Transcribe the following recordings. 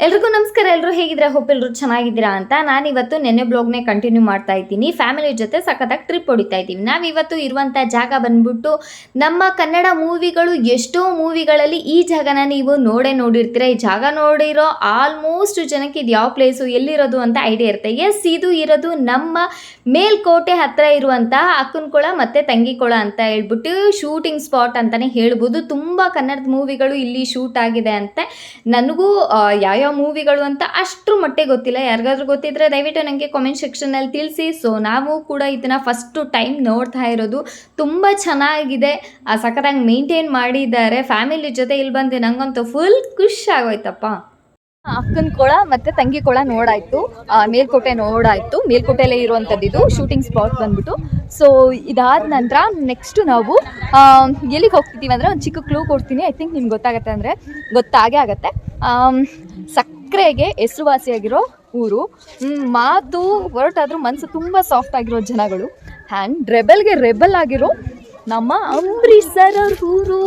ಎಲ್ರಿಗೂ ನಮಸ್ಕಾರ. ಎಲ್ಲರೂ ಹೇಗಿದ್ರೆ ಹೋಪ್ ಎಲ್ಲರೂ ಚೆನ್ನಾಗಿದ್ದೀರಾ ಅಂತ. ನಾನಿವತ್ತು ನೆನ್ನೆ ಬ್ಲಾಗ್ನೇ ಕಂಟಿನ್ಯೂ ಮಾಡ್ತಾ ಇದ್ದೀನಿ. ಫ್ಯಾಮಿಲಿ ಜೊತೆ ಸಖತ್ತಾಗಿ ಟ್ರಿಪ್ ಹೊಡಿತಾ ಇದ್ದೀವಿ. ನಾವಿವತ್ತು ಇರುವಂಥ ಜಾಗ ಬಂದ್ಬಿಟ್ಟು ನಮ್ಮ ಕನ್ನಡ ಮೂವಿಗಳು ಎಷ್ಟೋ ಮೂವಿಗಳಲ್ಲಿ ಈ ಜಾಗನ ನೀವು ನೋಡಿರ್ತೀರ. ಈ ಜಾಗ ನೋಡಿರೋ ಆಲ್ಮೋಸ್ಟ್ ಜನಕ್ಕೆ ಇದು ಯಾವ ಪ್ಲೇಸು ಎಲ್ಲಿರೋದು ಅಂತ ಐಡಿಯಾ ಇರುತ್ತೆ. ಎಸ್, ಇದು ಇರೋದು ನಮ್ಮ ಮೇಲ್ಕೋಟೆ ಹತ್ರ ಇರುವಂಥ ಅಕ್ಕನಕೊಳ ಮತ್ತು ತಂಗಿಕೊಳ ಅಂತ ಹೇಳ್ಬಿಟ್ಟು ಶೂಟಿಂಗ್ ಸ್ಪಾಟ್ ಅಂತಲೇ ಹೇಳ್ಬೋದು. ತುಂಬ ಕನ್ನಡದ ಮೂವಿಗಳು ಇಲ್ಲಿ ಶೂಟ್ ಆಗಿದೆ ಅಂತೆ. ನನಗೂ ಯಾವ ಮೂವಿಗಳು ಅಂತ ಅಷ್ಟರ ಮಟ್ಟಿಗೆ ಗೊತ್ತಿಲ್ಲ. ಯಾರಿಗಾದ್ರೂ ಗೊತ್ತಿದ್ರೆ ದಯವಿಟ್ಟು ನನಗೆ ಕಾಮೆಂಟ್ ಸೆಕ್ಷನಲ್ಲಿ ತಿಳಿಸಿ. ಸೊ ನಾವು ಕೂಡ ಇದನ್ನು ಫಸ್ಟು ಟೈಮ್ ನೋಡ್ತಾ ಇರೋದು. ತುಂಬ ಚೆನ್ನಾಗಿದೆ, ಸಖತ್ತಾಗಿ ಮೇಂಟೈನ್ ಮಾಡಿದ್ದಾರೆ. ಫ್ಯಾಮಿಲಿ ಜೊತೆ ಇಲ್ಲಿ ಬಂದು ನಂಗಂತೂ ಫುಲ್ ಖುಷಿ ಆಗೋಯ್ತಪ್ಪ. ಅಕ್ಕನ ಕೊಳ ಮತ್ತು ತಂಗಿ ಕೊಳ ನೋಡಾಯಿತು, ಮೇಲ್ಕೋಟೆ ನೋಡಾಯಿತು. ಮೇಲ್ಕೋಟೆಯಲ್ಲೇ ಇರುವಂಥದ್ದು ಇದು ಶೂಟಿಂಗ್ ಸ್ಪಾಟ್ ಬಂದ್ಬಿಟ್ಟು. ಸೊ ಇದಾದ ನಂತರ ನೆಕ್ಸ್ಟು ನಾವು ಎಲ್ಲಿಗೆ ಹೋಗ್ತಿದ್ದೀವಿ ಅಂದರೆ ಒಂದು ಚಿಕ್ಕ ಕ್ಲೂ ಕೊಡ್ತೀನಿ. ಐ ಥಿಂಕ್ ನಿಮ್ಗೆ ಗೊತ್ತಾಗತ್ತೆ ಅಂದರೆ ಗೊತ್ತಾಗೇ ಆಗುತ್ತೆ. ಸಕ್ಕರೆಗೆ ಹೆಸರುವಾಸಿಯಾಗಿರೋ ಊರು, ಮಾತು ಹೊರಟಾದ್ರೂ ಮನಸ್ಸು ತುಂಬ ಸಾಫ್ಟ್ ಆಗಿರೋ ಜನಗಳು, ಆ್ಯಂಡ್ ರೆಬೆಲ್ಗೆ ರೆಬೆಲ್ ಆಗಿರೋ ನಮ್ಮ ಅಂಬರೀಷ್ ಸರ್ ಅವ್ರ ಊರು.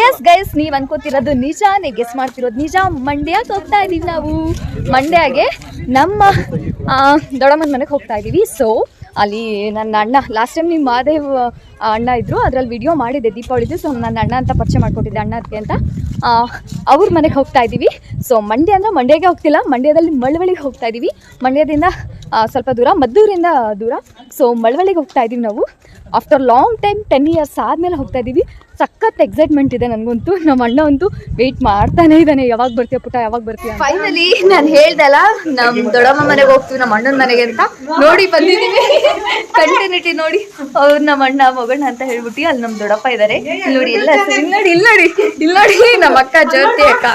ಎಸ್ ಗೈಸ್, ನೀವು ಅನ್ಕೋತಿರೋದು ನಿಜ, ನೀವು ಗೆಸ್ ಮಾಡ್ತಿರೋದು ನಿಜ. ಮಂಡ್ಯಕ್ಕೆ ಹೋಗ್ತಾ ಇದ್ದೀವಿ ನಾವು. ಮಂಡ್ಯಗೆ ನಮ್ಮ ದೊಡ್ಡಮ್ಮನ ಮನೆಗೆ ಹೋಗ್ತಾ ಇದ್ದೀವಿ. ಸೊ ಅಲ್ಲಿ ನನ್ನ ಅಣ್ಣ, ಲಾಸ್ಟ್ ಟೈಮ್ ನಿಮ್ಮ ಮಾದೇವ್ ಅಣ್ಣ ಇದ್ದರು, ಅದರಲ್ಲಿ ವಿಡಿಯೋ ಮಾಡಿದ್ದೆ ದೀಪಾವಳಿದು. ಸೊ ನನ್ನ ಅಣ್ಣ ಅಂತ ಪರಿಚಯ ಮಾಡ್ಕೊಟ್ಟಿದ್ದೆ, ಅಣ್ಣ ಅದಕ್ಕೆ ಅಂತ. ಅವ್ರ ಮನೆಗೆ ಹೋಗ್ತಾ ಇದ್ದೀವಿ. ಸೊ ಮಂಡ್ಯ ಅಂದರೆ ಮಂಡ್ಯಗೆ ಹೋಗ್ತಿಲ್ಲ, ಮಂಡ್ಯದಲ್ಲಿ ಮಳವಳ್ಳಿಗೆ ಹೋಗ್ತಾ ಇದ್ದೀವಿ. ಮಂಡ್ಯದಿಂದ ಸ್ವಲ್ಪ ದೂರ, ಮದ್ದೂರಿಂದ ದೂರ. ಸೊ ಮಳವಳ್ಳಿಗೆ ಹೋಗ್ತಾ ಇದ್ದೀವಿ ನಾವು. ಆಫ್ಟರ್ ಲಾಂಗ್ ಟೈಮ್ 10 years ಆದಮೇಲೆ ಹೋಗ್ತಾ ಇದ್ದೀವಿ. ಸಖತ್ ಎಕ್ಸೈಟ್ಮೆಂಟ್ ಇದೆ ನನಗಂತೂ. ನಮ್ಮ ಅಣ್ಣ ಅಂತೂ ವೆಯ್ಟ್ ಮಾಡ್ತಾನೆ ಇದ್ದಾನೆ, ಯಾವಾಗ ಬರ್ತೀಯ ಪುಟ್ಟ, ಯಾವಾಗ ಬರ್ತೀಯ. ಫೈನಲಿ ನಾನು ಹೇಳ್ದಲ್ಲ, ನಮ್ಮ ದೊಡ್ಡಮ್ಮ ಮನೆಗೆ ಹೋಗ್ತೀವಿ, ನಮ್ಮ ಅಣ್ಣನ ಮನೆಗೆ ಅಂತ. ನೋಡಿ ಬಂದಿದ್ದೀವಿ, ಕಂಟಿನ್ಯೂಟಿ ನೋಡಿ. ಅವ್ರು ನಮ್ಮ ಅಣ್ಣ ಮಗಣ್ಣ ಅಂತ ಹೇಳ್ಬಿಟ್ಟು ಅಲ್ಲಿ ನಮ್ಮ ದೊಡ್ಡಪ್ಪ ಇದ್ದಾರೆ. ಇಲ್ಲಿ ನೋಡಿ, ಎಲ್ಲ ಇಲ್ಲಿ ನೋಡಿ ನಮ್ಮ ಅಕ್ಕ ಜ್ಯೋತಿ ಅಕ್ಕ,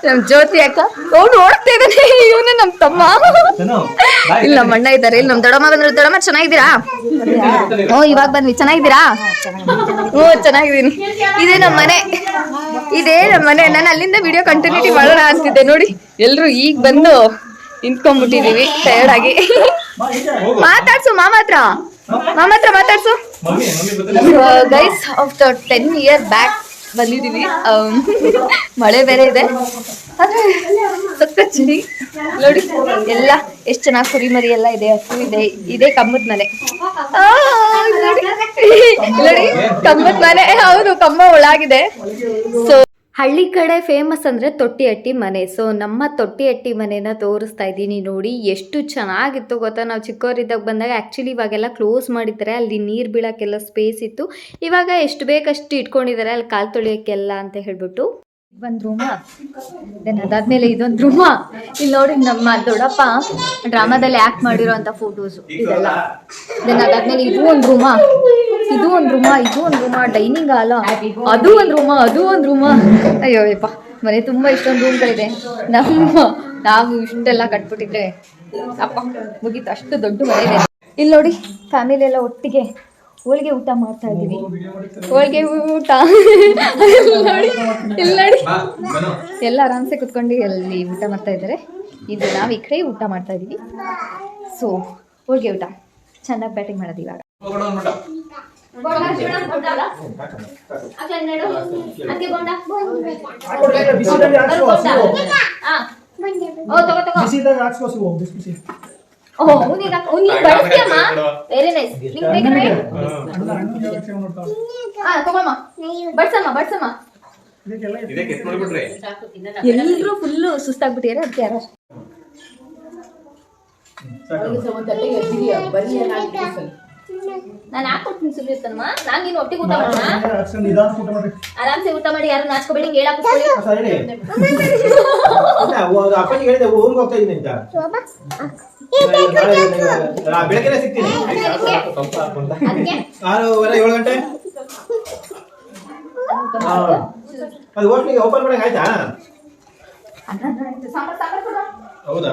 ನಮ್ಮ ಜ್ಯೋತಿ ಅಕ್ಕ. ಅವ್ನು ಓಡ್ತಾ ಇದ್ದಾನೆ, ಇವನು ನಮ್ಮ ತಮ್ಮ. ಇಲ್ಲಿ ನಮ್ಮ ಅಣ್ಣ ಇದ್ದಾರೆ, ಇಲ್ಲಿ ನಮ್ಮ ದೊಡ್ಡಮ್ಮ ಬಂದ್ರು. ದೊಡ್ಡಮ್ಮ ಚೆನ್ನಾಗಿದ್ದೀರಾ? ಇವಾಗ ಬಂದ್ವಿ. ಚೆನ್ನಾಗಿದ್ದೀರಾ? ಚೆನ್ನಾಗಿದ್ದೀನಿ. ಇದೇ ನಮ್ಮ ಮನೆ. ನಾನು ಅಲ್ಲಿಂದ ವಿಡಿಯೋ ಕಂಟಿನ್ಯೂಟಿ ಮಾಡೋಣ ಅಂತಿದ್ದೆ. ನೋಡಿ ಎಲ್ರು ಈಗ ಬಂದು ನಿಂತ್ಕೊಂಡ್ಬಿಟ್ಟಿದೀವಿ ಟಯರ್ಡ್ ಆಗಿ. ಮಾತಾಡ್ಸು ಮಾಮ ಹತ್ರ ಮಾತಾಡ್ಸು. ಗೈಸ್, ಆಫ್ಟರ್ 10 years ಬ್ಯಾಕ್ ಬಂದಿದ್ದೀವಿ. ಮಳೆ ಬೇರೆ ಇದೆ, ಆದರೆ ಸಕ್ಕ ಚಳಿ. ನೋಡಿ ಎಲ್ಲ ಎಷ್ಟು ಚೆನ್ನಾಗಿ ಕುರಿಮರಿ ಎಲ್ಲ ಇದೆ, ಹಸು ಇದೆ. ಇದೇ ಕಂಬದ ಮನೆ. ನೋಡಿ ಕಂಬದ ಮನೆ, ಹೌದು, ಕಂಬ ಒಳಗಿದೆ. ಸೊ ಹಳ್ಳಿ ಕಡೆ ಫೇಮಸ್ ಅಂದರೆ ತೊಟ್ಟಿ ಹಟ್ಟಿ ಮನೆ. ಸೊ ನಮ್ಮ ತೊಟ್ಟಿ ಹಟ್ಟಿ ಮನೆನ ತೋರಿಸ್ತಾ ಇದ್ದೀನಿ ನೋಡಿ. ಎಷ್ಟು ಚೆನ್ನಾಗಿತ್ತು ಗೊತ್ತಾ. ನಾವು ಚಿಕ್ಕವರಿದ್ದಾಗ ಬಂದಾಗ ಆ್ಯಕ್ಚುಲಿ ಇವಾಗೆಲ್ಲ ಕ್ಲೋಸ್ ಮಾಡಿದ್ದಾರೆ. ಅಲ್ಲಿ ನೀರು ಬೀಳೋಕ್ಕೆಲ್ಲ ಸ್ಪೇಸ್ ಇತ್ತು. ಇವಾಗ ಎಷ್ಟು ಬೇಕಷ್ಟು ಇಟ್ಕೊಂಡಿದ್ದಾರೆ ಅಲ್ಲಿ ಕಾಲು ತೊಳಿಯೋಕ್ಕೆಲ್ಲ ಅಂತ ಹೇಳ್ಬಿಟ್ಟು. ಒಂದು ರೂಮ, ದೆನ್ ಅದಾದ್ಮೇಲೆ ಇದೊಂದು ರೂಮ. ಇಲ್ಲಿ ನೋಡಿ ನಮ್ಮ ದೊಡ್ಡಪ್ಪ ಡ್ರಾಮಾದಲ್ಲಿ ಆ್ಯಕ್ಟ್ ಮಾಡಿರೋಂಥ ಫೋಟೋಸು ಇದೆಲ್ಲ. ದೆನ್ ಅದಾದ್ಮೇಲೆ ಇದು ಒಂದು ರೂಮ, ಡೈನಿಂಗ್ ಹಾಲ, ಅದು ಒಂದು ರೂಮ. ಅಯ್ಯೋ ಯಪ್ಪ, ಮನೆ ತುಂಬ ಇಷ್ಟೊಂದು ರೂಮ್ಗಳಿದೆ. ನಾವು ಇಷ್ಟೆಲ್ಲ ಕಟ್ಬಿಟ್ಟಿದ್ರೆ ಅಪ್ಪ ಮುಗೀತು, ಅಷ್ಟು ದೊಡ್ಡ ಮನೆ ಇದೆ. ಇಲ್ಲಿ ನೋಡಿ ಫ್ಯಾಮಿಲಿ ಎಲ್ಲ ಒಟ್ಟಿಗೆ ಹೋಳಿಗೆ ಊಟ ಮಾಡ್ತಾ ಇದ್ದೀವಿ. ಹೋಳಿಗೆ ಊಟ ಇಲ್ಲಿ ನೋಡಿ ಎಲ್ಲ ಆರಾಮ್ಸೆ ಕುತ್ಕೊಂಡು ಅಲ್ಲಿ ಊಟ ಮಾಡ್ತಾ ಇದ್ದಾರೆ. ಇದು ನಾವು ಈ ಕಡೆ ಊಟ ಮಾಡ್ತಾ ಇದ್ದೀವಿ. ಸೊ ಹೋಳಿಗೆ ಊಟ ಚೆನ್ನಾಗಿ ಬ್ಯಾಟಿಂಗ್ ಮಾಡೋದು ಇವಾಗ. Very nice. ಬಡ್ಸಮ್ಮ. ಎಲ್ಲರೂ ಫುಲ್ಲು ಸುಸ್ತಾಗ್ಬಿಟ್ಟಿದ್ದಾರೆ. ಅದಕ್ಕೆ ಯಾರು ನಾನು ಹಾಕೊಡ್ತೀನಿ ಸುಮ್ಮನಿರ್ತಾನಮ್ಮ. ನಾನು ನೀನು ಒಟ್ಟಿಗೆ ಊಟ ಮಾಡೋಣ, ಆರಾಮ್ಸೆ ಊಟ ಮಾಡಿ. ಯಾರು ನಾಚ್ಕೋಬೇಡಿ, ಹೇಳಾಕೊಳ್ಳಿ. ಬೆಳಗ್ಗೆ ಸಿಗ್ತೀನಿ 6:30 7 ಗಂಟೆ. ಅದು ಹೋಟ್ಲಿಗೆ ಓಪನ್ ಮಾಡಕ್ಕೆ ಆಯ್ತಾ? ಹೌದಾ?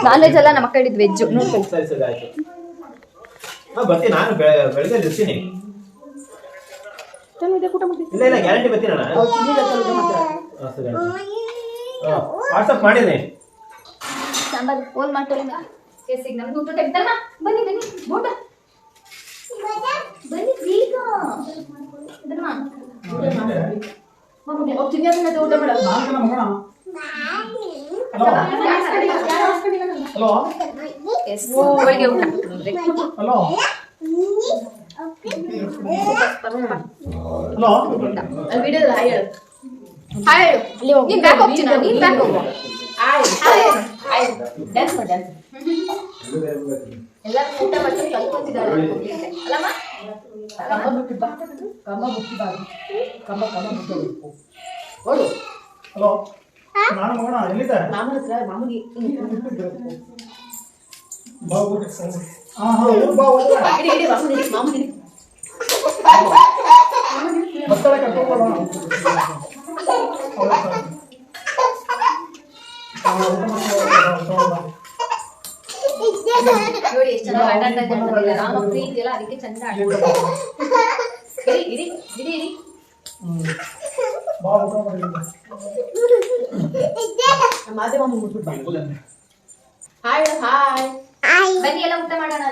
ನಾನ್ ವೆಜ್ ಅಲ್ಲ, ನಮ್ಮ ಅಕ್ಕ ಹಿಡಿದ್ ವೆಜ್. ನೋಡ್ಕೊಳ್ಳಿ. ಸರಿ ಆಯ್ತು, ಬರ್ತೀನಿ. ನಾನು ಬೆಳಗ್ಗೆ ಇರ್ತೀನಿ. ಇಲ್ಲ ಗ್ಯಾರಂಟಿ ಬರ್ತೀನಿ ನಾನು. ವಾಟ್ಸಪ್ ಮಾಡಿದ್ದೀನಿ. ಸಾಂಬಾರು ಫೋನ್ ಮಾಡ್ಕೊಳ್ಳಿ. ನಮ್ದು ಊಟ ತೆಗ್ದಮ್ಮ. ಬನ್ನಿ ಊಟ ಬನ್ನಿ ಬೇಗ. ಊಟ ಮಾಡಲ್ಲ ಹಲೋ ಹೋಳಿಗೆ ಊಟ ಹಲೋ ಹಲೋ ವಿಡಿಯೋದಲ್ಲಿ ಹಾಯ್ ಹೇಳು ಹಾಯ್ ಹೇಳು ನೀನ್ ಬ್ಯಾಕ್ ಹೋಗ್ತೀನ ನೀನ್ ಬ್ಯಾಕ್ ಹೋಗು ಹಾಯ್ ಹಾಯ್ ಡ್ಯಾನ್ಸ್ ಮಾಡಿ ಡ್ಯಾನ್ಸ್ ಎಲ್ಲರೂ ಊಟ ಮಾಡ್ಕೊಂಡು ಕಲ್ತ್ಕೊತಿದ್ದಾರೆ ಅಲ್ಲಮ್ಮ ಕಂಬ ಬುಟ್ಟಿ ಬಾ ಕಂಬ ಬುಟ್ಟಿ ಬಾ ಕಂಬ ಬುಟ್ಟಿ ಓಡು ಹಲೋ ನಾನು ಮಗಣ ಎಲ್ಲಿದೆ ಮಾಮನ ಹತ್ರ ಮಾಮೂಲಿ ಬಾ ಊಟ ಹಾ ಊರು ಬಾ ಊಟ ಇಡಿ ಮಾಮೂಲಿ ಮಕ್ಕಳ ಕರ್ಕೊಂಡ್ಬರೋಣ ನೋಡಿ ಎಷ್ಟು ಚೆನ್ನಾಗಿ ಆಟ ಆಡ್ತಾ ಇದ್ದಾರೆ ರಾಮ ಪ್ರೀತಿ ಎಲ್ಲ ಅದಕ್ಕೆ ಚಂದ ಇಡಿ ಬಾ ಊಟ ಮಾಡಿ ಮಾದೇವ ಮುಟ್ಬಿಟ್ಟು ಬಾ ಹಾಯ್ ಹಾಯ್ ಬನ್ನಿ ಎಲ್ಲ ಊಟ ಮಾಡೋಣ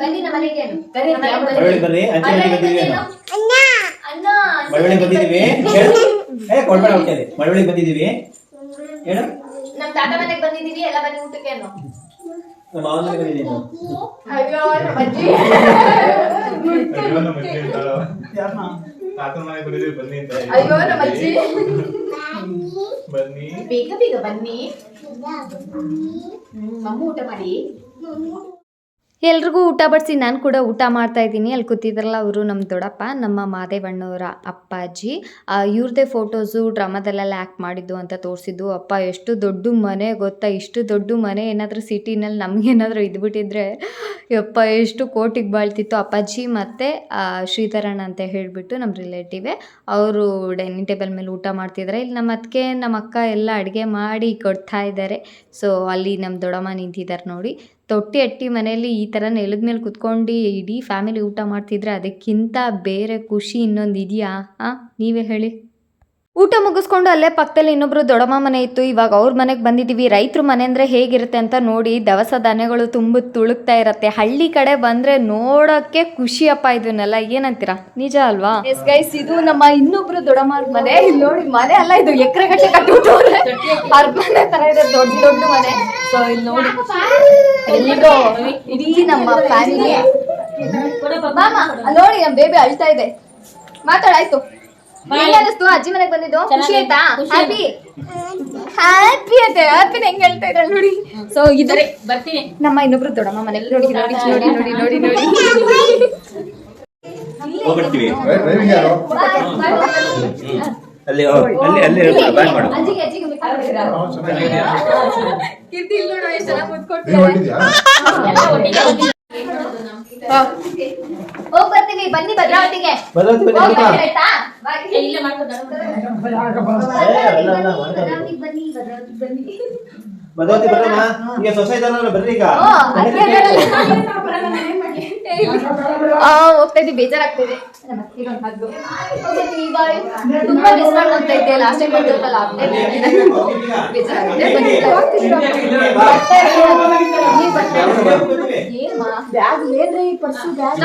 ಬನ್ನಿ ನಮ್ಮ ಮನೆಗೆ ಮಳವಳ್ಳಿ ಬರ್ರಿ ಅಜ್ಜಿ ಮನೆಗೆ ಬಂದಿದ್ದೀವಿ ಅನ್ನ ಮಳವಳ್ಳಿ ಬಂದಿದ್ದೀವಿ ಕೊಡ್ಬೇಡ ಹುಟ್ಟಲ್ಲಿ ಮಳವಳ್ಳಿ ಬಂದಿದ್ದೀವಿ ಹೇಳು ನಮ್ ತಾತ ಮನೆಗೆ ಬಂದಿದೀವಿ ಎಲ್ಲ ಬನ್ನಿ ಊಟಕ್ಕೆ ಅನ್ನೋ ನಮ್ಮ ಮಾವನ ಮನೆಗೆ ಬಂದಿದ್ದೀವಿ ನಾವು. ಅಯ್ಯೋ ನಮ್ಮ ಅಜ್ಜಿ ಯಾರನ್ನ ತಾತನ ಮನೆಗೆ ಬಂದಿದ್ದೀವಿ ಬನ್ನಿ ಅಂತ ಹೇಳಿ. ಅಯ್ಯೋ ನಮ್ಮ ಅಜ್ಜಿ ಬನ್ನಿ ಬೇಗ ಬೇಗ ಬನ್ನಿ ಮಮ್ಮು ಊಟ ಮಾಡಿ ಎಲ್ರಿಗೂ ಊಟ ಬಡಿಸಿ ನಾನು ಕೂಡ ಊಟ ಮಾಡ್ತಾ ಇದ್ದೀನಿ. ಅಲ್ಲಿ ಕೂತಿದ್ರಲ್ಲ ಅವರು ನಮ್ಮ ದೊಡ್ಡಪ್ಪ, ನಮ್ಮ ಮಾದೇವಣ್ಣವರ ಅಪ್ಪಾಜಿ. ಇವ್ರದ್ದೇ ಫೋಟೋಸು ಡ್ರಾಮಾದಲ್ಲೆಲ್ಲ ಆ್ಯಕ್ಟ್ ಮಾಡಿದ್ದು ಅಂತ ತೋರಿಸಿದ್ದು. ಅಪ್ಪ ಎಷ್ಟು ದೊಡ್ಡ ಮನೆ ಗೊತ್ತಾ, ಇಷ್ಟು ದೊಡ್ಡ ಮನೆ ಏನಾದರೂ ಸಿಟಿನಲ್ಲಿ ನಮಗೇನಾದರೂ ಇದ್ಬಿಟ್ಟಿದ್ರೆ ಯಪ್ಪ ಎಷ್ಟು ಕೋಟಿಗೆ ಬಾಳ್ತಿತ್ತು. ಅಪ್ಪಾಜಿ ಮತ್ತು ಶ್ರೀಧರಣ್ಣ ಅಂತ ಹೇಳಿಬಿಟ್ಟು ನಮ್ಮ ರಿಲೇಟಿವೇ, ಅವರು ಡೈನಿಂಗ್ ಟೇಬಲ್ ಮೇಲೆ ಊಟ ಮಾಡ್ತಿದ್ದಾರೆ. ಇಲ್ಲಿ ನಮ್ಮ ಅತ್ತಿಗೆ ನಮ್ಮ ಅಕ್ಕ ಎಲ್ಲ ಅಡುಗೆ ಮಾಡಿ ಕೊಡ್ತಾ ಇದ್ದಾರೆ. ಸೊ ಅಲ್ಲಿ ನಮ್ಮ ದೊಡ್ಡಮ್ಮ ನಿಂತಿದ್ದಾರೆ ನೋಡಿ. ತೊಟ್ಟಿ ಅಟ್ಟಿ ಮನೆಯಲ್ಲಿ ಈ ಥರ ನೆಲದ ಮೇಲೆ ಕುತ್ಕೊಂಡು ಇಡೀ ಫ್ಯಾಮಿಲಿ ಊಟ ಮಾಡ್ತಿದ್ರೆ ಅದಕ್ಕಿಂತ ಬೇರೆ ಖುಷಿ ಇನ್ನೊಂದು ಇದೆಯಾ? ನೀವೇ ಹೇಳಿ. ಊಟ ಮುಗಿಸ್ಕೊಂಡು ಅಲ್ಲೇ ಪಕ್ಕದಲ್ಲಿ ಇನ್ನೊಬ್ರು ದೊಡ್ಡಮ್ಮ ಮನೆ ಇತ್ತು. ಇವಾಗ ಅವ್ರ ಮನೆಗೆ ಬಂದಿದ್ದೀವಿ. ರೈತರ ಮನೆ ಅಂದರೆ ಹೇಗಿರುತ್ತೆ ಅಂತ ನೋಡಿ. ದವಸ ಧಾನ್ಯಗಳು ತುಂಬ ತುಳುಕ್ತಾ ಇರತ್ತೆ. ಹಳ್ಳಿ ಕಡೆ ಬಂದರೆ ನೋಡೋಕ್ಕೆ ಖುಷಿಯಪ್ಪ ಇದನ್ನೆಲ್ಲ. ಏನಂತೀರಾ? ನಿಜ ಅಲ್ವಾ? ಎಸ್ ಗೈಸ್, ಇದು ನಮ್ಮ ಇನ್ನೊಬ್ರು ದೊಡ್ಡಮ್ಮ ಮನೆ. ಇಲ್ಲಿ ನೋಡಿ, ಮನೆ ಅಲ್ಲ ಇದು, ಎಕರೆ ಗಟ್ಟಲೆ ಕಟ್ಟಿಬಿಟ್ಟು ಅರ್ಮನೆ ಥರ ಇದೆ, ದೊಡ್ಡ ದೊಡ್ಡ ಮನೆ. ಸೊ ಇಲ್ಲಿ ನೋಡಿ, ಎಲ್ಲಿಗೋ ಇಡೀ ನಮ್ಮ ಫ್ಯಾಮಿಲಿ. ಮಾಮ ನೋಡಿ, ನಮ್ಮ ಬೇಬಿ ಅಳ್ತಾ ಇದೆ. ಮಾತಾಡಾಯ್ತು. ಹೆಂಗ್ ಅನಿಸ್ತು ಅಜ್ಜಿ ಮನೆಗೆ ಬಂದಿದ್ದು? ಖುಷಿ ಆಯ್ತಾ? ಹ್ಯಾಪಿ ಹ್ಯಾಪಿ ಅಂತೆ. ಹ್ಯಾಪಿನ ಹೆಂಗ್ ಹೇಳ್ತಾ ಇದ್ದಾಳೆ ನೋಡಿ. ಸೊ ಇದ್ರೆ ಬರ್ತೀನಿ ನಮ್ಮ ಇನ್ನೊಬ್ರು ದೊಡ್ಡಮ್ಮ ಮನೆ. ನೋಡಿ ನೋಡಿ ನೋಡಿ ನೋಡಿ ನೋಡಿ ನೋಡಿ. ಹೋಗ್ಬಿಡ್ತೀವಿ ಅಲ್ಲಿ ಬ್ಯಾನ್ ಮಾಡು ಅಜ್ಜಿಗೆ ಕೀರ್ತಿ ಇಲ್ಲಿ ನೋಡು ಎಷ್ಟು ಚೆನ್ನಾಗಿ ಮುದ್ಕೊಡ್ತಿದ್ದಾರೆ. ಹೋಗ್ ಬರ್ತೀವಿ, ಬನ್ನಿ ಭದ್ರಾವತಿಗೆ. ಭದ್ರಾವತಿ ಬನ್ನಿ ಹೋಗ್ ಊಟ. ಬರ್ತೀವಿ ಆಯ್ತಾ? ಬಾಯ್. ಇಲ್ಲೇ ಮಾಡ್ಕೊಂಡು ಭದ್ರಾವತಿಗೆ ಬನ್ನಿ, ಭದ್ರಾವತಿಗೆ ಬನ್ನಿ. ಭದ್ರಾವತಿ ಬರೋಣ. ಈಗ ಸೊಸೈಟಿ ಬರ್ರಿ ಈಗ. ಹೋಗ್ತಾ ಇದ್ವಿ, ಬೇಜಾರಾಗ್ತಿದೆ. ತುಂಬಾ ಮಿಸ್ ಮಾಡ್ಕೊಂತ ಇದ್ದೆ. ಲಾಸ್ಟ್ ಟೈಮ್ ಬಂದಿರ್ತಲ್ಲ, ಬೇಜಾರಾಗಿದೆ. ಬ್ಯಾಗ್ ಏನ್ರಿ, ಪರ್ಸು ಬ್ಯಾಗ್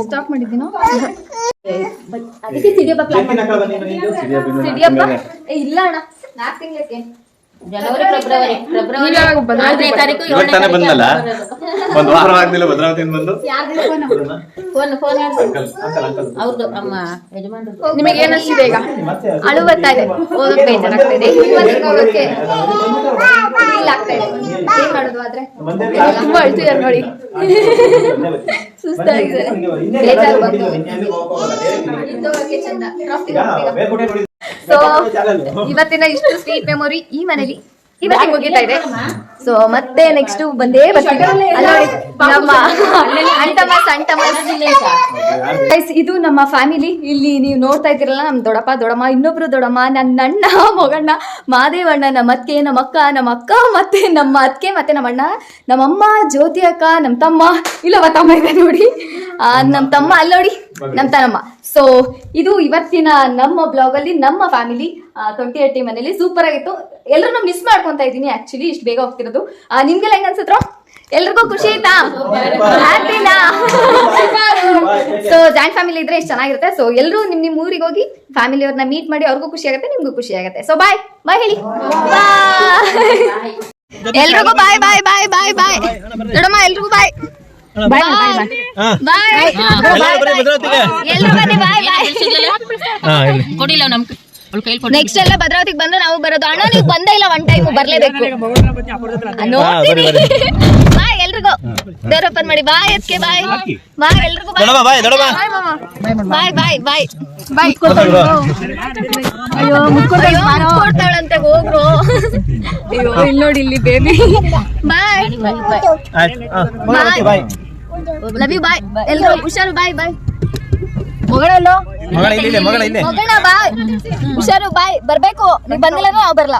ಸ್ಟಾಪ್ ಮಾಡಿದ್ದೀನೋ ಅದಕ್ಕೆ ಸಿಡಿಯಪ್ಪ ಪ್ಲಾನ್ ಸಿಡಿಯಪ್ಪ. ಇಲ್ಲ ಅಣ್ಣ, 4 ತಿಂಗಳಿಗೆ ಜನವರಿ ಫೆಬ್ರವರಿ 4ನೇ ತಾರೀಕು ಇವಾಗ ತಾನೇ ಬಂದಲ್ಲ, ಒಂದ್ ವಾರ ಆಗ್ಲಿಲ್ಲ ಭದ್ರಾವತಿಯಿಂದ ಬಂದು. ಫೋನ್ ಅವ್ರದ್ದು ಅಮ್ಮ ಯಜಮಾನ್ರು. ನಿಮಗೆ ಏನಿಸ್ತಿದೆ ಈಗ? ಅಳು ಬರ್ತಾ ಇದೆ, ಓದೋಕೆ ಬೇಜಾರಾಗ್ತಿದೆ, ಹೋಗೋಕೆ ಫೀಲ್ ಆಗ್ತಾ ಇದೆ. ಏನ್ ಮಾಡೋದು ಆದ್ರೆ? ತುಂಬಾ ಅಳ್ತಿದ್ದಾರೆ ನೋಡಿ, ಸುಸ್ತಾಗಿದ್ದಾರೆ, ಬೇಜಾರು ಬಂದು ಇದ್ದೋಗಕ್ಕೆ ಚಂದ. ಸೊ ಇವತ್ತಿನ ಇಷ್ಟು ಸ್ವೀಟ್ ಮೆಮೊರಿ ಈ ಮನೇಲಿ ಇವತ್ತಿಗೆ ಮುಗಿತಾ ಇದೆ. ಸೊ ಮತ್ತೆ ನೆಕ್ಸ್ಟ್ ಬಂದೇ ಬರ್ತೀವಿ. ನಮ್ಮ ಗೈಸ್, ಇದು ನಮ್ಮ ಫ್ಯಾಮಿಲಿ. ಇಲ್ಲಿ ನೀವು ನೋಡ್ತಾ ಇದ್ದೀರಲ್ಲ, ನಮ್ಮ ದೊಡ್ಡಪ್ಪ ದೊಡ್ಡಮ್ಮ, ಇನ್ನೊಬ್ರು ದೊಡ್ಡಮ್ಮ, ನನ್ನ ಅಣ್ಣ ಮೊಗಣ್ಣ, ಮಾದೇವಣ್ಣ, ನಮ್ಮ ಅತ್ತಿಗೆ, ನಮ್ಮ ಅಕ್ಕ ಮತ್ತೆ ನಮ್ಮ ಅತ್ತಿಗೆ, ಮತ್ತೆ ನಮ್ಮ ಅಣ್ಣ, ನಮ್ಮಮ್ಮ, ಜ್ಯೋತಿ ಅಕ್ಕ, ನಮ್ಮ ತಮ್ಮ, ಇಲ್ಲವ ತಮ್ಮ ಇದೆ ನೋಡಿ, ನಮ್ಮ ತಮ್ಮ ಅಲ್ಲಿ ನೋಡಿ, ನಮ್ಮ ತಮ್ಮಮ್ಮ. ಸೊ ಇದು ಇವತ್ತಿನ ನಮ್ಮ ಬ್ಲಾಗ್ ಅಲ್ಲಿ ನಮ್ಮ ಫ್ಯಾಮಿಲಿ 28 ಮನೇಲಿ. ಸೂಪರ್ ಆಗಿತ್ತು. ಎಲ್ಲರೂ ಮಿಸ್ ಮಾಡ್ಕೊಂತ ಇದ್ದೀನಿ ಆಕ್ಚುಲಿ, ಇಷ್ಟು ಬೇಗ ಹೋಗ್ತಿರೋದು. ನಿಮ್ಗೆಲ್ಲ ಹೆಂಗ್ ಅನ್ಸಿದ್ರು? ಎಲ್ರಿಗೂ ಖುಷಿ ಆಯ್ತಾ? ಹ್ಯಾಪಿನಾ? ಸೊ ಜಾಯಿಂಟ್ ಫ್ಯಾಮಿಲಿ ಇದ್ರೆ ಎಷ್ಟು ಚೆನ್ನಾಗಿರುತ್ತೆ. ಸೊ ಎಲ್ಲರೂ ನಿಮ್ಮ ಊರಿಗೆ ಹೋಗಿ ಫ್ಯಾಮಿಲಿ ಅವ್ರನ್ನ ಮೀಟ್ ಮಾಡಿ ಅವ್ರಿಗೂ ಖುಷಿ ಆಗುತ್ತೆ, ನಿಮ್ಗೂ ಖುಷಿ ಆಗುತ್ತೆ. ಸೊ ಬಾಯ್ ಬಾಯ್ ಹೇಳಿ. ಬಾಯ್ ಎಲ್ರಿಗೂ ಬಾಯ್ ಬಾಯ್ ಬಾಯ್ ಬಾಯ್ ಬಾಯ್. ನೋಡಮ್ಮ ಎಲ್ರಿಗೂ ಬಾಯ್ ಬಾಯ್ ಬಾಯ್ ಎಲ್ರು ಬನ್ನಿ ಬಾಯ್ ಬಾಯ್. ನೆಕ್ಸ್ಟ್ ಎಲ್ಲ ಭದ್ರಾವತಿಗೆ ಬಂದ್ರೆ ನಾವು ಬರೋದು. ಅಣ್ಣ ನೀವು ಬಂದೇ ಇಲ್ಲ, ಒನ್ ಟೈಮ್ ಬರ್ಲೇಬೇಕು. ನೋಡ್ತೀನಿ ಬಾಯ್ ಎಲ್ರಿಗೂ. ಡೋರ್ ಓಪನ್ ಮಾಡಿ ಬಾಯ್. ಅದಕ್ಕೆ ಬಾಯ್ ಬಾಯ್ ಎಲ್ರಿಗೂ ಬಾಯ್ ಬಾಯ್ ಬಾಯ್ ಬಾಯ್ ಬಾಯ್. ಅಯ್ಯೋ ಮುಟ್ಕೊಡ್ತಾಳಂತೆ ಹೋಗ್ರು. ಅಯ್ಯೋ ಇಲ್ಲಿ ನೋಡಿ ಇಲ್ಲಿ baby. Bye bye love you bye. ಎಲ್ರು ಹುಷಾರು ಬಾಯ್ ಬಾಯ್. ಮಗಳಲ್ಲೋ ಮಗಳ ಬಾಯ್ ಹುಷಾರು ಬಾಯ್. ಬರ್ಬೇಕು, ನೀವ್ ಬಂದಿಲ್ಲ ಅಂದ್ರೆ ನಾವು ಬರಲ್ಲ.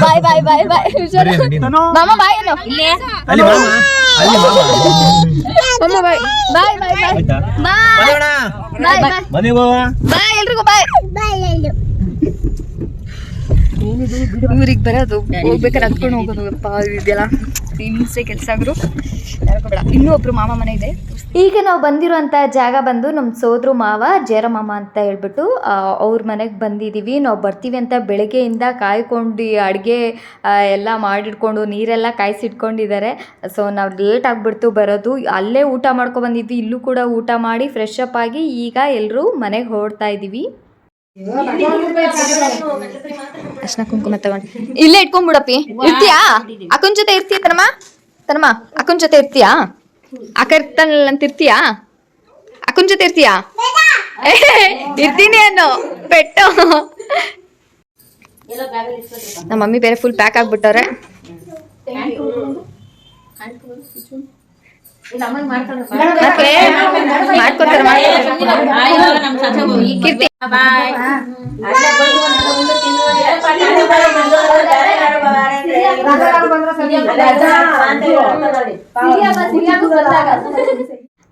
ಬಾಯ್ ಬಾಯ್ ಬಾಯ್ ಬಾಯ್ ಹುಷಾರು. ಮಾಮ ಬಾಯ್ ಏನು ಮಾಮ ಬಾಯ್ ಬಾಯ್ ಬಾಯ್ ಬಾಯ್ ಬಾಯ್ ಬಾಯ್ ಬಾಯ್ ಎಲ್ರಿಗೂ ಬಾಯ್. ಊರಿಗೆ ಬರೋದು ಹೋಗ್ಬೇಕಾದ್ರೆ ಹತ್ಕೊಂಡು ಹೋಗೋದಪ್ಪ ಇದೆಲ್ಲ ಹಿಂಸೆ ಕೆಲಸ ಆದ್ರು ಬೇಡ. ಇನ್ನೂ ಒಬ್ರು ಮಾಮ ಮನೆ ಇದೆ. ಈಗ ನಾವು ಬಂದಿರುವಂಥ ಜಾಗ ಬಂದು ನಮ್ಮ ಸೋದ್ರು ಮಾವ ಜೇರ ಮಾಮ ಅಂತ ಹೇಳ್ಬಿಟ್ಟು ಅವ್ರ ಮನೆಗೆ ಬಂದಿದ್ದೀವಿ. ನಾವು ಬರ್ತೀವಿ ಅಂತ ಬೆಳಗ್ಗೆಯಿಂದ ಕಾಯ್ಕೊಂಡು ಅಡುಗೆ ಎಲ್ಲ ಮಾಡಿಟ್ಕೊಂಡು ನೀರೆಲ್ಲ ಕಾಯಿಸಿಟ್ಕೊಂಡಿದ್ದಾರೆ. ಸೊ ನಾವು ಲೇಟ್ ಆಗಿಬಿಡ್ತು ಬರೋದು. ಅಲ್ಲೇ ಊಟ ಮಾಡ್ಕೊ ಬಂದಿದ್ವಿ, ಇಲ್ಲೂ ಕೂಡ ಊಟ ಮಾಡಿ ಫ್ರೆಶ್ ಅಪ್ ಆಗಿ ಈಗ ಎಲ್ಲರೂ ಮನೆಗೆ ಹೊರಡ್ತಾ ಇದ್ದೀವಿ. ಅರ್ಶಿನ ಕುಂಕುಮ ತಗೊಂಡು ಇಲ್ಲೇ ಇಟ್ಕೊಂಡ್ಬಿಡಪ್ಪಿ. ಇರ್ತೀಯಾ ಅಕ್ಕನ ಜೊತೆ? ಇರ್ತೀಯ ತನಮ್ಮ ತನಮ್ಮ ಅಕ್ಕನ ಜೊತೆ ಇರ್ತೀಯಾ? ಅಕ್ಕ ಇರ್ತಾನಲ್ಲ ಅಂತ ಇರ್ತೀಯಾ? ಅಕ್ಕನ ಜೊತೆ ಇರ್ತೀಯಾ? ಇರ್ತೀನಿ ಅನ್ನೋ ಪೆಟ್ಟು. ನಮ್ಮ ಮಮ್ಮಿ ಬೇರೆ ಫುಲ್ ಪ್ಯಾಕ್ ಆಗ್ಬಿಟ್ಟವ್ರೆ. ಮತ್ತೆ ಮಾಡ್ಕೊತಾರೆ ಕೀರ್ತಿ.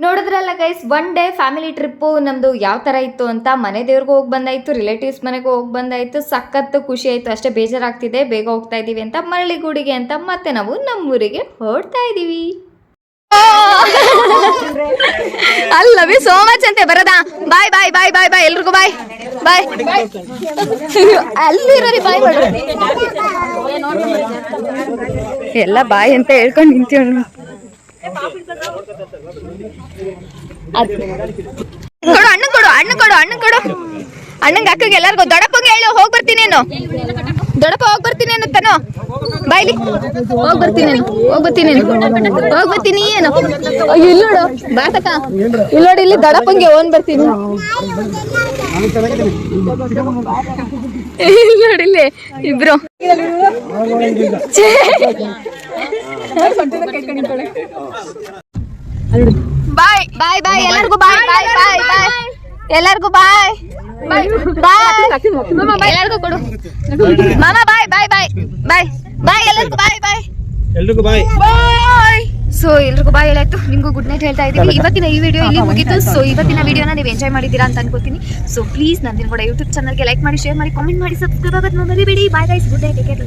ನೋಡಿದ್ರಲ್ಲ guys, one day family trip ನಮ್ಮದು ಯಾವ ಥರ ಇತ್ತು ಅಂತ. ಮನೆ ದೇವ್ರಿಗೂ ಹೋಗಿ ಬಂದಾಯಿತು, ರಿಲೇಟಿವ್ಸ್ ಮನೆಗೂ ಹೋಗಿ ಬಂದಾಯಿತು. ಸಖತ್ತು ಖುಷಿ ಆಯಿತು. ಅಷ್ಟೇ ಬೇಜಾರಾಗ್ತಿದೆ, ಬೇಗ ಹೋಗ್ತಾ ಇದ್ದೀವಿ ಅಂತ ಮರಳಿಗೂಡಿಗೆ ಅಂತ ಮತ್ತೆ ನಾವು ನಮ್ಮೂರಿಗೆ ಹೊರಡ್ತಾ ಇದ್ದೀವಿ. ಲವ್ ಯು ಸೋ ಮಚ್ ಅಂತೆ ಬರದಾ. ಬಾಯ್ ಬಾಯ್ ಬಾಯ್ ಬಾಯ್ ಬಾಯ್ ಎಲ್ರಿಗೂ ಬಾಯ್ ಬಾಯ್. ಅಲ್ಲಿರೋರಿ ಬಾಯ್ ಮಾಡ್ರಿ ಎಲ್ಲ ಬಾಯ್ ಅಂತ ಹೇಳ್ಕೊಂಡು ನಿಂತೀವಿ. ಕೊಡು ಅಣ್ಣ ಕೊಡು ಅಣ್ಣ ಕೊಡು ಅಣ್ಣ ಕೊಡು ಅಣ್ಣಂಗೆ ಅಕ್ಕಗೆ ಎಲ್ಲರಿಗೂ. ದೊಡ್ಡಪ್ಪಗೆ ಹೇಳು ಹೋಗಿ ಬರ್ತೀನಿ ಏನು. ದೊಡ್ಡಪ್ಪ ಹೋಗಿ ಬರ್ತೀನಿ ಏನು ತನೋ ಬಾಯ್ಲಿ. ಹೋಗಿ ಬರ್ತೀನಿ ಹೋಗಿ ಬರ್ತೀನಿ ಹೋಗಿ ಬರ್ತೀನಿ ಏನು. ಇಲ್ಲಿ ನೋಡು ಬಾತಕ್ಕ, ಇಲ್ಲಿ ನೋಡಿ ಇಲ್ಲಿ ದೊಡ್ಡಪ್ಪಂಗೆ ಓನ್ ಬರ್ತೀನಿ. ಇಲ್ಲಿ ನೋಡಿ ಇಲ್ಲಿ ಇಬ್ರು ಬಾಯ್ ಬಾಯ್ ಬಾಯ್ ಎಲ್ಲರಿಗೂ ಬಾಯ್ ಬಾಯ್ ಬಾಯ್ ಬಾಯ್ ಎಲ್ಲರಿಗೂ ಬಾಯ್ ಬಾಯ್ ಬಾಯ್ ಎಲ್ಲರಿಗೂ ಕೊಡು ಮಾಮ. ಬಾಯ್ ಬಾಯ್ ಬಾಯ್ ಬಾಯ್ ಬಾಯ್ ಎಲ್ಲರಿಗೂ ಬಾಯ್ ಬಾಯ್ ಎಲ್ರಿಗೂ ಬಾಯ್ ಬಾಯ್. ಸೊ ಎಲ್ರಿಗೂ ಬಾಯ್ ಹೇಳಾಯ್ತು, ನಿಮಗೂ ಗುಡ್ ನೈಟ್ ಹೇಳ್ತಾ ಇದ್ದೀವಿ. ಇವತ್ತಿನ ಈ ವಿಡಿಯೋ ಇಲ್ಲಿ ಮುಗಿತು. ಸೊ ಇವತ್ತಿನ ವಿಡಿಯೋನ ನೀವು ಎಂಜಾಯ್ ಮಾಡಿದ್ದೀರಾ ಅಂತ ಅನ್ಕೋತೀನಿ. ಸೊ ಪ್ಲೀಸ್ ನಂದಿನ ಕೂಡ ಯೂಟ್ಯೂಬ್ ಚಾನಲ್ಗೆ ಲೈಕ್ ಮಾಡಿ, ಶೇರ್ ಮಾಡಿ, ಕಾಮೆಂಟ್ ಮಾಡಿ, ಸಬ್ಸ್ಕ್ರೈಬ್ ಆಗೋದು ಮರಿಬೇಡಿ. Bye guys, good night, take care.